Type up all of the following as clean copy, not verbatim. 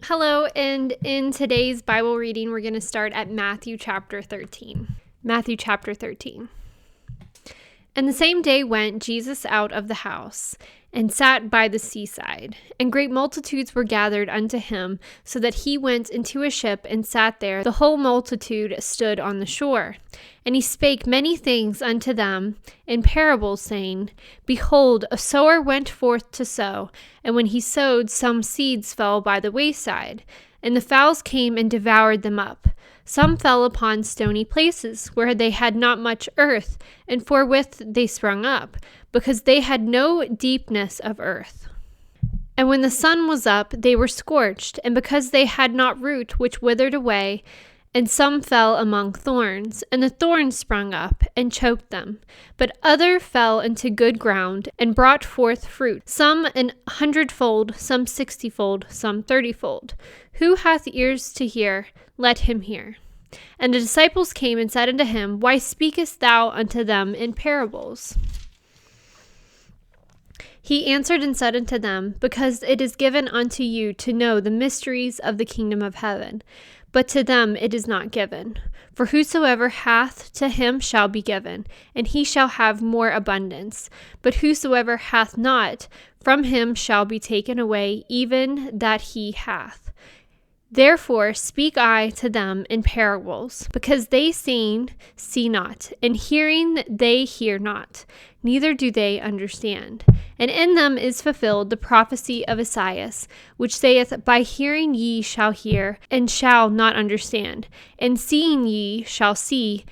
Hello, and in today's Bible reading, we're going to start at Matthew chapter 13. Matthew chapter 13. And the same day went Jesus out of the house, and sat by the seaside. And great multitudes were gathered unto him, so that he went into a ship and sat there. The whole multitude stood on the shore. And he spake many things unto them in parables, saying, Behold, a sower went forth to sow. And when he sowed, some seeds fell by the wayside, and the fowls came and devoured them up. Some fell upon stony places, where they had not much earth, and forthwith they sprung up, because they had no deepness of earth. And when the sun was up, they were scorched, and because they had not root which withered away, and some fell among thorns, and the thorns sprung up, and choked them. But other fell into good ground, and brought forth fruit, some 100-fold, some 60-fold, some 30-fold. Who hath ears to hear, let him hear. And the disciples came and said unto him, Why speakest thou unto them in parables? He answered and said unto them, Because it is given unto you to know the mysteries of the kingdom of heaven, but to them it is not given. For whosoever hath, to him shall be given, and he shall have more abundance. But whosoever hath not, from him shall be taken away even that he hath. Therefore speak I to them in parables, because they seeing see not, and hearing they hear not, neither do they understand. And in them is fulfilled the prophecy of Esaias, which saith, By hearing ye shall hear, and shall not understand, and seeing ye shall see,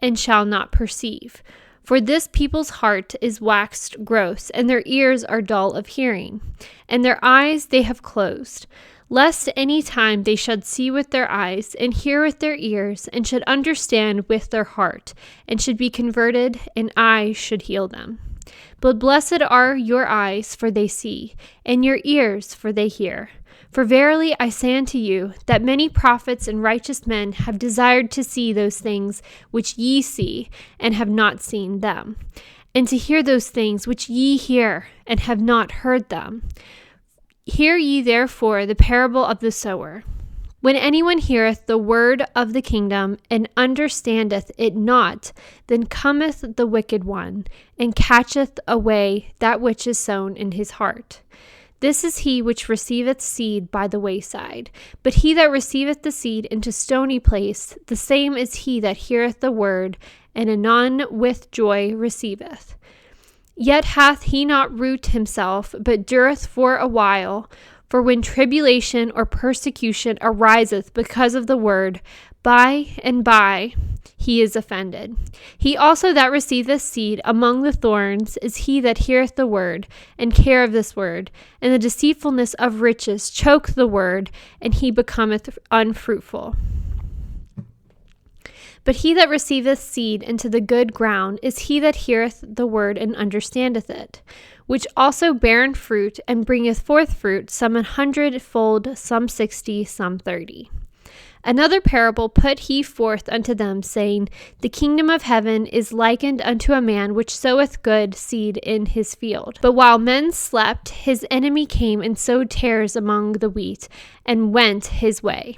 and shall not perceive. For this people's heart is waxed gross, and their ears are dull of hearing, and their eyes they have closed, lest any time they should see with their eyes, and hear with their ears, and should understand with their heart, and should be converted, and I should heal them. But blessed are your eyes, for they see, and your ears, for they hear. For verily I say unto you, that many prophets and righteous men have desired to see those things which ye see, and have not seen them, and to hear those things which ye hear, and have not heard them. Hear ye therefore the parable of the sower. When anyone heareth the word of the kingdom, and understandeth it not, then cometh the wicked one, and catcheth away that which is sown in his heart. This is he which receiveth seed by the wayside. But he that receiveth the seed into stony place, the same is he that heareth the word, and anon with joy receiveth. Yet hath he not root himself, but dureth for a while. For when tribulation or persecution ariseth because of the word, by and by he is offended. He also that receiveth seed among the thorns is he that heareth the word, and care of this word, and the deceitfulness of riches choke the word, and he becometh unfruitful. But he that receiveth seed into the good ground is he that heareth the word and understandeth it, which also beareth fruit, and bringeth forth fruit, some 100-fold, some 60, some 30. Another parable put he forth unto them, saying, The kingdom of heaven is likened unto a man which soweth good seed in his field. But while men slept, his enemy came and sowed tares among the wheat, and went his way.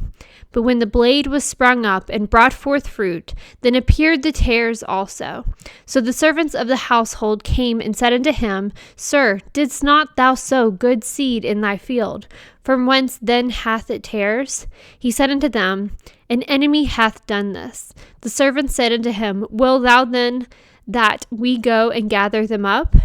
But when the blade was sprung up and brought forth fruit, then appeared the tares also. So the servants of the household came and said unto him, Sir, didst not thou sow good seed in thy field? From whence then hath it tares? He said unto them, An enemy hath done this. The servants said unto him, Will thou then that we go and gather them up?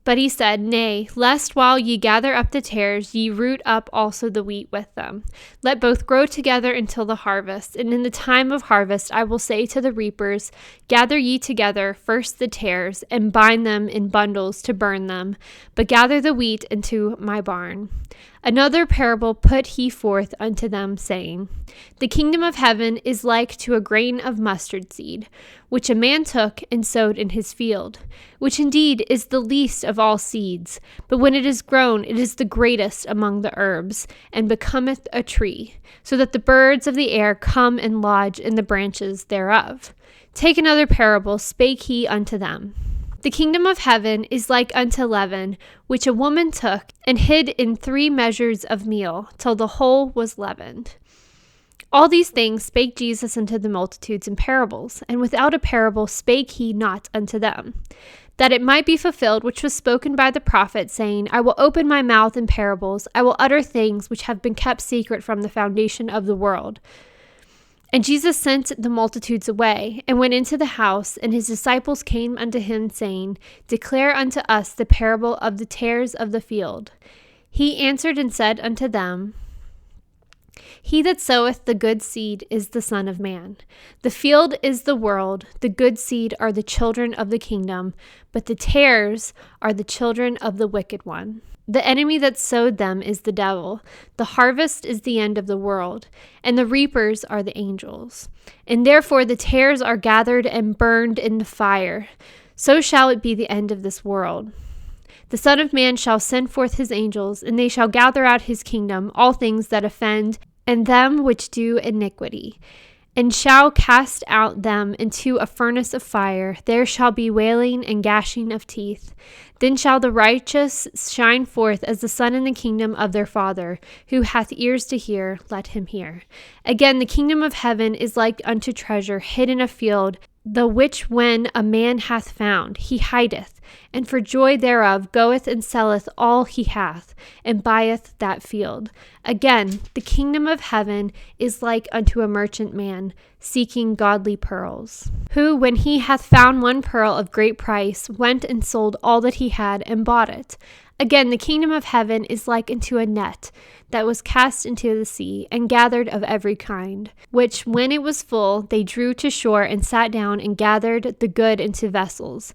But he said, Nay, lest while ye gather up the tares, ye root up also the wheat with them. Let both grow together until the harvest. And in the time of harvest I will say to the reapers, Gather ye together first the tares, and bind them in bundles to burn them, but gather the wheat into my barn. Another parable put he forth unto them, saying, The kingdom of heaven is like to a grain of mustard seed, which a man took and sowed in his field, which indeed is the least of all seeds, but when it is grown, it is the greatest among the herbs, and becometh a tree, so that the birds of the air come and lodge in the branches thereof. Take another parable, spake he unto them. The kingdom of heaven is like unto leaven, which a woman took and hid in 3 measures of meal, till the whole was leavened. All these things spake Jesus unto the multitudes in parables, and without a parable spake he not unto them, that it might be fulfilled which was spoken by the prophet, saying, I will open my mouth in parables, I will utter things which have been kept secret from the foundation of the world. And Jesus sent the multitudes away, and went into the house, and his disciples came unto him, saying, Declare unto us the parable of the tares of the field. He answered and said unto them, He that soweth the good seed is the Son of Man. The field is the world, the good seed are the children of the kingdom, but the tares are the children of the wicked one. The enemy that sowed them is the devil. The harvest is the end of the world, and the reapers are the angels. And therefore the tares are gathered and burned in the fire. So shall it be the end of this world. The Son of Man shall send forth his angels, and they shall gather out his kingdom all things that offend, and them which do iniquity, and shall cast out them into a furnace of fire. There shall be wailing and gnashing of teeth. Then shall the righteous shine forth as the sun in the kingdom of their Father. Who hath ears to hear, let him hear. Again, the kingdom of heaven is like unto treasure hid in a field, the which when a man hath found, he hideth, and for joy thereof goeth and selleth all he hath, and buyeth that field. Again, the kingdom of heaven is like unto a merchant man, seeking godly pearls, who, when he hath found one pearl of great price, went and sold all that he had, and bought it. Again, the kingdom of heaven is like unto a net that was cast into the sea, and gathered of every kind, which, when it was full, they drew to shore, and sat down, and gathered the good into vessels,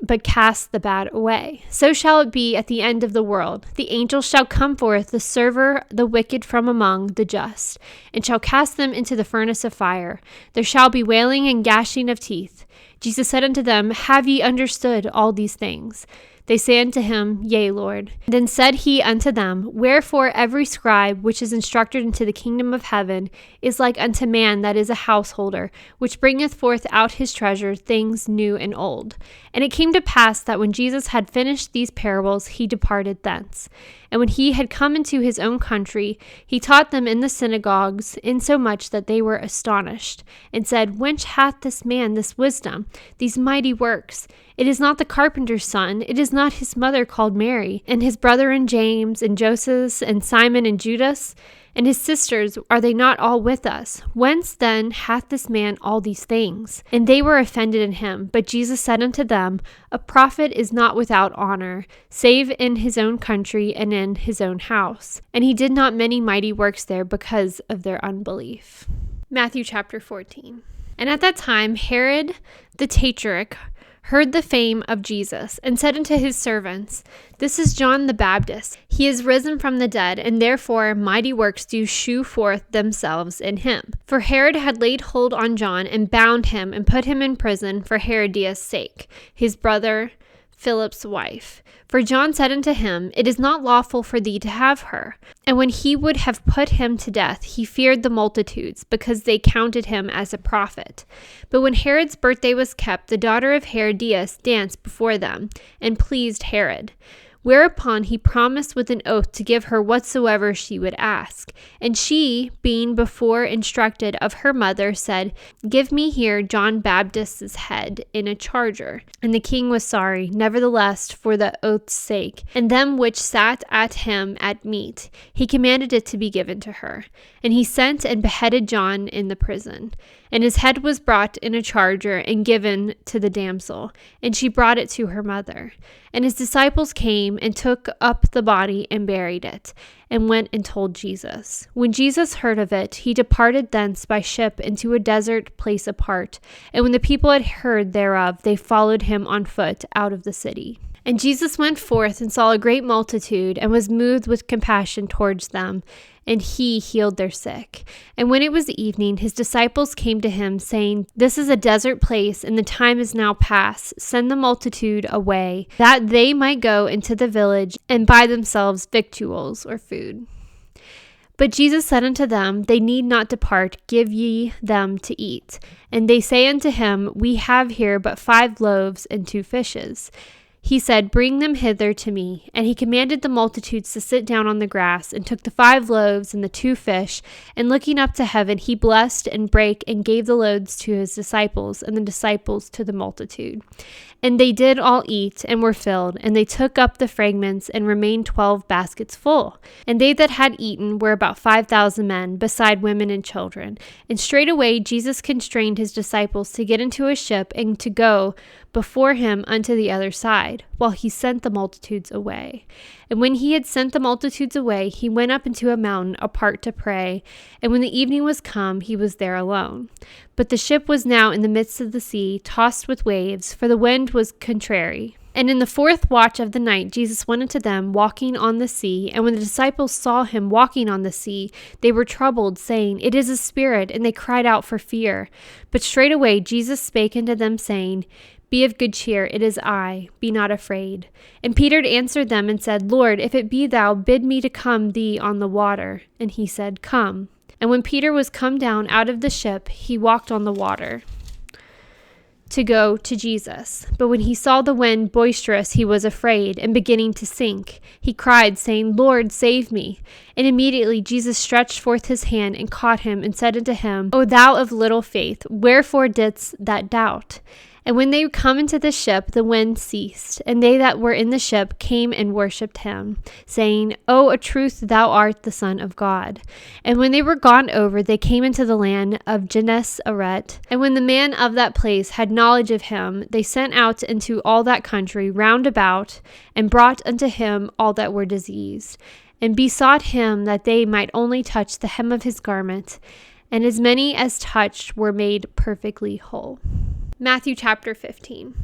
but cast the bad away. So shall it be at the end of the world. The angels shall come forth, to sever the wicked from among the just, and shall cast them into the furnace of fire. There shall be wailing and gnashing of teeth. Jesus said unto them, Have ye understood all these things? They say unto him, Yea, Lord. Then said he unto them, Wherefore every scribe which is instructed into the kingdom of heaven is like unto man that is a householder, which bringeth forth out his treasure things new and old. And it came to pass that when Jesus had finished these parables, he departed thence. And when he had come into his own country, he taught them in the synagogues, insomuch that they were astonished, and said, Whence hath this man this wisdom, these mighty works? It is not the carpenter's son, it is not his mother called Mary, and his brethren James, and Joseph, and Simon, and Judas, and his sisters, are they not all with us? Whence then hath this man all these things? And they were offended in him. But Jesus said unto them, A prophet is not without honor, save in his own country and in his own house. And he did not many mighty works there because of their unbelief. Matthew chapter 14. And at that time Herod the Tetrarch heard the fame of Jesus, and said unto his servants, This is John the Baptist. He is risen from the dead, and therefore mighty works do shew forth themselves in him. For Herod had laid hold on John, and bound him, and put him in prison for Herodias' sake, his brother Philip's wife. For John said unto him, It is not lawful for thee to have her. And when he would have put him to death, he feared the multitudes, because they counted him as a prophet. But when Herod's birthday was kept, the daughter of Herodias danced before them, and pleased Herod. Whereupon he promised with an oath to give her whatsoever she would ask. And she, being before instructed of her mother, said, Give me here John Baptist's head in a charger. And the king was sorry, nevertheless, for the oath's sake, and them which sat at him at meat, he commanded it to be given to her. And he sent and beheaded John in the prison. And his head was brought in a charger and given to the damsel, and she brought it to her mother. And his disciples came and took up the body and buried it, and went and told Jesus. When Jesus heard of it, he departed thence by ship into a desert place apart. And when the people had heard thereof, they followed him on foot out of the city. And Jesus went forth and saw a great multitude, and was moved with compassion towards them, and he healed their sick. And when it was evening, his disciples came to him, saying, This is a desert place, and the time is now past. Send the multitude away, that they might go into the village and buy themselves victuals or food. But Jesus said unto them, They need not depart, give ye them to eat. And they say unto him, We have here but 5 loaves and 2 fishes. He said, Bring them hither to me. And he commanded the multitudes to sit down on the grass, and took the 5 loaves and the 2 fish, and looking up to heaven, he blessed and brake, and gave the loaves to his disciples, and the disciples to the multitude. And they did all eat, and were filled, and they took up the fragments, and remained 12 baskets full. And they that had eaten were about 5,000 men, beside women and children. And straightway Jesus constrained his disciples to get into a ship, and to go before him unto the other side, while he sent the multitudes away. And when he had sent the multitudes away, he went up into a mountain apart to pray. And when the evening was come, he was there alone. But the ship was now in the midst of the sea, tossed with waves, for the wind was contrary. And in the 4th watch of the night, Jesus went unto them, walking on the sea. And when the disciples saw him walking on the sea, they were troubled, saying, It is a spirit, and they cried out for fear. But straightway Jesus spake unto them, saying, Be of good cheer, it is I, be not afraid. And Peter answered them and said, Lord, if it be thou, bid me to come thee on the water. And he said, Come. And when Peter was come down out of the ship, he walked on the water to go to Jesus. But when he saw the wind boisterous, he was afraid, and beginning to sink, he cried, saying, Lord, save me. And immediately Jesus stretched forth his hand and caught him, and said unto him, O thou of little faith, wherefore didst thou doubt? And when they come into the ship, the wind ceased, and they that were in the ship came and worshipped him, saying, O, a truth thou art the Son of God. And when they were gone over, they came into the land of Gennesaret. And when the man of that place had knowledge of him, they sent out into all that country round about, and brought unto him all that were diseased, and besought him that they might only touch the hem of his garment. And as many as touched were made perfectly whole. Matthew chapter 15.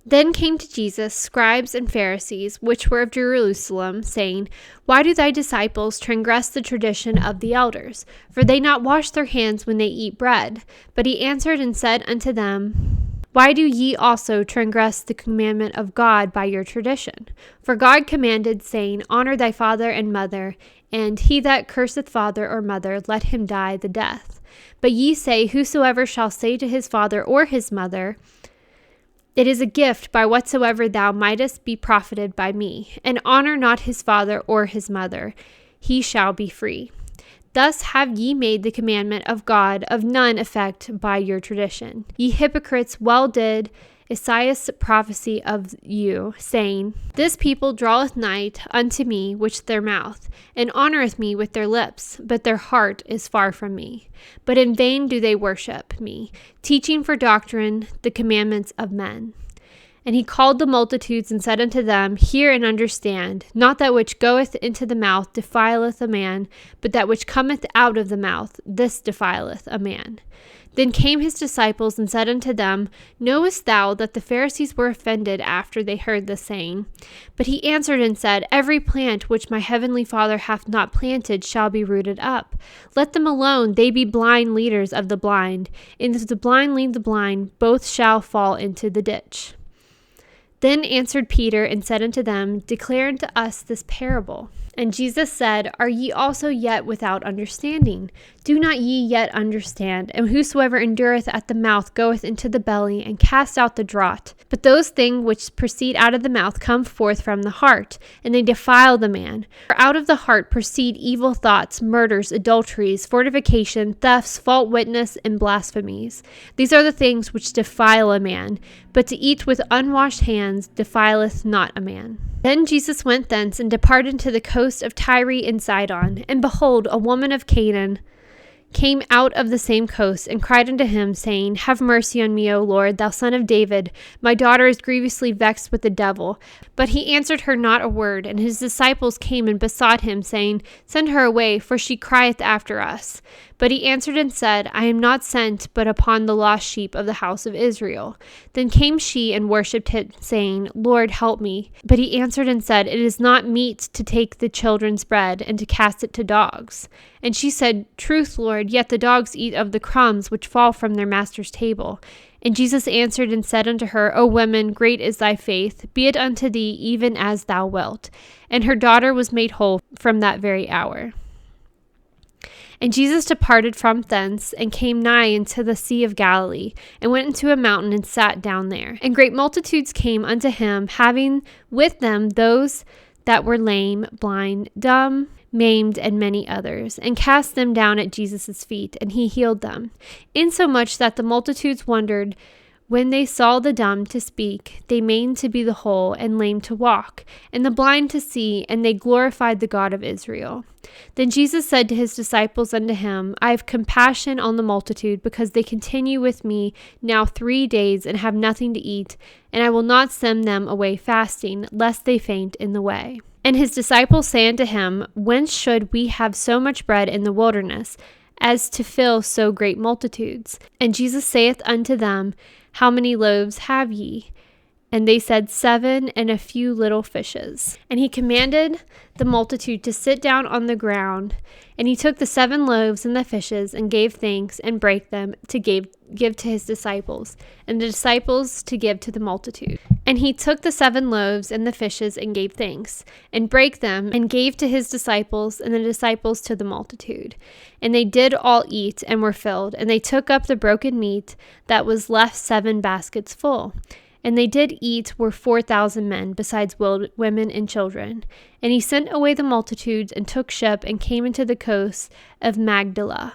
Then came to Jesus scribes and Pharisees, which were of Jerusalem, saying, Why do thy disciples transgress the tradition of the elders? For they not wash their hands when they eat bread. But he answered and said unto them, Why do ye also transgress the commandment of God by your tradition? For God commanded, saying, Honor thy father and mother, and he that curseth father or mother, let him die the death. But ye say, Whosoever shall say to his father or his mother, It is a gift by whatsoever thou mightest be profited by me, and honor not his father or his mother, he shall be free. Thus have ye made the commandment of God of none effect by your tradition. Ye hypocrites, well did Esaias prophesy of you, saying, This people draweth nigh unto me with their mouth, and honoureth me with their lips, but their heart is far from me. But in vain do they worship me, teaching for doctrine the commandments of men. And he called the multitudes and said unto them, Hear and understand, not that which goeth into the mouth defileth a man, but that which cometh out of the mouth, this defileth a man. Then came his disciples and said unto them, Knowest thou that the Pharisees were offended after they heard this saying? But he answered and said, Every plant which my heavenly Father hath not planted shall be rooted up. Let them alone, they be blind leaders of the blind. And if the blind lead the blind, both shall fall into the ditch. Then answered Peter and said unto them, Declare unto us this parable. And Jesus said, Are ye also yet without understanding? Do not ye yet understand? And whosoever endureth at the mouth goeth into the belly, and cast out the draught. But those things which proceed out of the mouth come forth from the heart, and they defile the man. For out of the heart proceed evil thoughts, murders, adulteries, fornication, thefts, false witness, and blasphemies. These are the things which defile a man. But to eat with unwashed hands defileth not a man. Then Jesus went thence and departed to the coast of Tyre and Sidon. And behold, a woman of Canaan came out of the same coast, and cried unto him, saying, Have mercy on me, O Lord, thou son of David. My daughter is grievously vexed with the devil. But he answered her not a word. And his disciples came and besought him, saying, Send her away, for she crieth after us. But he answered and said, I am not sent but upon the lost sheep of the house of Israel. Then came she and worshipped him, saying, Lord, help me. But he answered and said, It is not meet to take the children's bread, and to cast it to dogs. And she said, Truth, Lord, yet the dogs eat of the crumbs which fall from their master's table. And Jesus answered and said unto her, O woman, great is thy faith, be it unto thee even as thou wilt. And her daughter was made whole from that very hour. And Jesus departed from thence, and came nigh into the Sea of Galilee, and went into a mountain, and sat down there. And great multitudes came unto him, having with them those that were lame, blind, dumb, maimed, and many others, and cast them down at Jesus' feet, and he healed them. Insomuch that the multitudes wondered when they saw the dumb to speak, they maimed to be the whole, and lame to walk, and the blind to see, and they glorified the God of Israel. Then Jesus said to his disciples unto him, I have compassion on the multitude, because they continue with me now 3 days, and have nothing to eat, and I will not send them away fasting, lest they faint in the way. And his disciples say unto him, Whence should we have so much bread in the wilderness, as to fill so great multitudes? And Jesus saith unto them, How many loaves have ye? And they said, 7, and a few little fishes. And he commanded the multitude to sit down on the ground. And he took the 7 loaves and the fishes, and gave thanks, and brake them to give to his disciples, and the disciples to give to the multitude. And he took the 7 loaves and the fishes, and gave thanks, and brake them, and gave to his disciples, and the disciples to the multitude. And they did all eat, and were filled. And they took up the broken meat that was left 7 baskets full. And they did eat were 4,000 men, besides women and children. And he sent away the multitudes, and took ship, and came into the coast of Magdala.